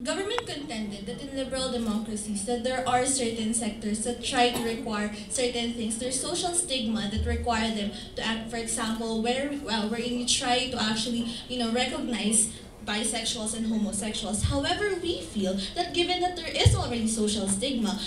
Government contended that in liberal democracies that there are certain sectors that try to require certain things. There's social stigma that require them to act, for example, wherein you try to actually, recognize bisexuals and homosexuals. However, we feel that given that there is already social stigma,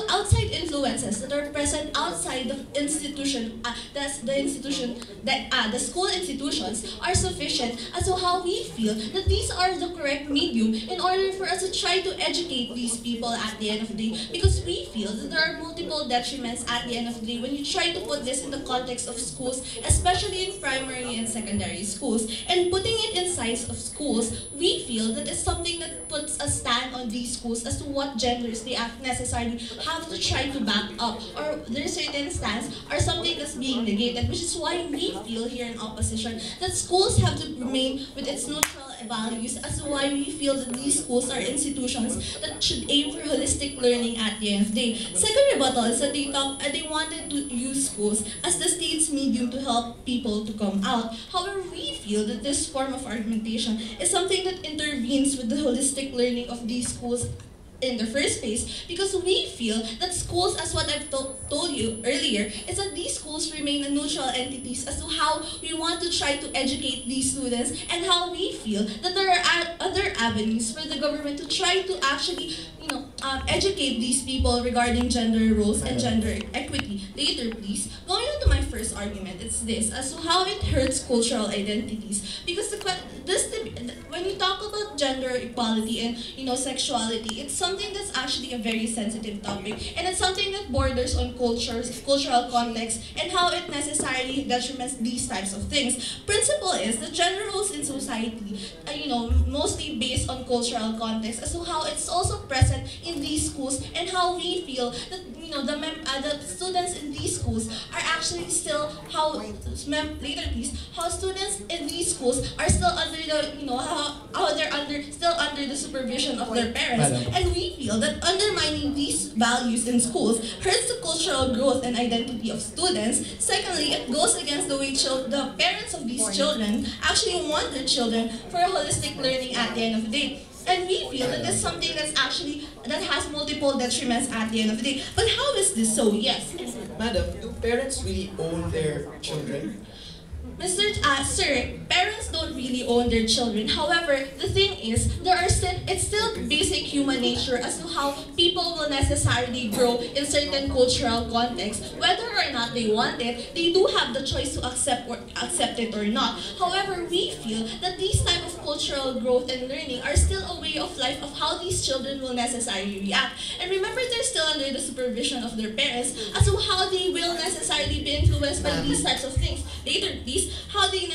outside influences that are present outside the institution, the school institutions are sufficient as to how we feel that these are the correct medium in order for us to try to educate these people at the end of the day. Because we feel that there are multiple detriments at the end of the day when you try to put this in the context of schools, especially in primary and secondary schools, and putting it in size of schools. We feel that it's something that puts a stand on these schools as to what genders they necessarily have to try to back up, or their certain stance are something that's being negated, which is why we feel here in opposition that schools have to remain with its neutral values, as to why we feel that these schools are institutions that should aim for holistic learning at the end of the day. Second rebuttal is that they wanted to use schools as the state's medium to help people to come out. However, we feel that this form of argumentation is something that intervenes with the holistic learning of these schools in the first place, because we feel that schools, as what I've told you earlier, is that these schools remain a neutral entities as to how we want to try to educate these students, and how we feel that there are other avenues for the government to try to actually educate these people regarding gender roles and gender equity. Later, please. Going on to my first argument, it's this, as to how it hurts cultural identities. Because when you talk about gender equality and sexuality, it's something that's actually a very sensitive topic, and it's something that borders on cultural context, and how it necessarily detriments these types of things. Principle is that gender roles in society, mostly based on cultural context, as to how it's also present in these schools, and how we feel that the students in these schools are actually still how students in these schools are still under the how they're still under the supervision of their parents. Madam. And we feel that undermining these values in schools hurts the cultural growth and identity of students. Secondly, it goes against the way the parents of these children actually want their children for a holistic learning at the end of the day. And we feel that this is something that has multiple detriments at the end of the day. But how is this so? Yes. Madam, do parents really own their children? Sir, parents don't really own their children. However, the thing is, it's still basic human nature as to how people will necessarily grow in certain cultural contexts. Whether or not they want it, they do have the choice to accept it or not. However, we feel that these type of cultural growth and learning are still a way of life of how these children will necessarily react. And remember, they're still under the supervision of their parents as to how they will necessarily be influenced by these types of things. Later, please, how they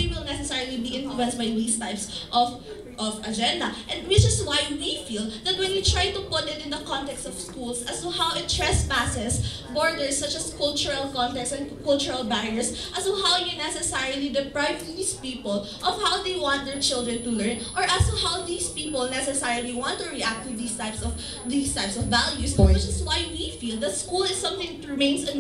will necessarily be influenced by these types of agenda. And which is why we feel that when you try to put it in the context of schools as to how it trespasses borders such as cultural context and cultural barriers, as to how you necessarily deprive these people of how they want their children to learn, or as to how these people necessarily want to react to these types of values. Which is why we feel that school is something that remains as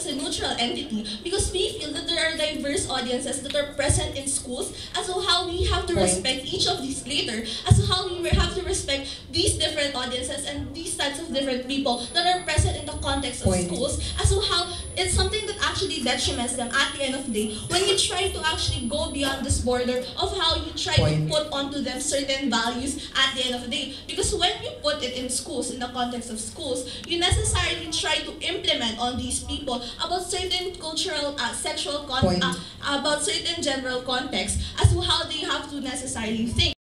a neutral entity, because we feel that there are diverse audiences that are present in schools, as to how we have to respect each of these later, as to how we have to respect these different audiences and these types of different people that are present in the context of schools, as to how it's something that actually detriments them at the end of the day when you try to actually go beyond this border of how you try to put onto them certain values at the end of the day. Because when you put it in schools, in the context of schools, you necessarily try to implement on these people about certain cultural, about certain general context as to how they have to necessarily think.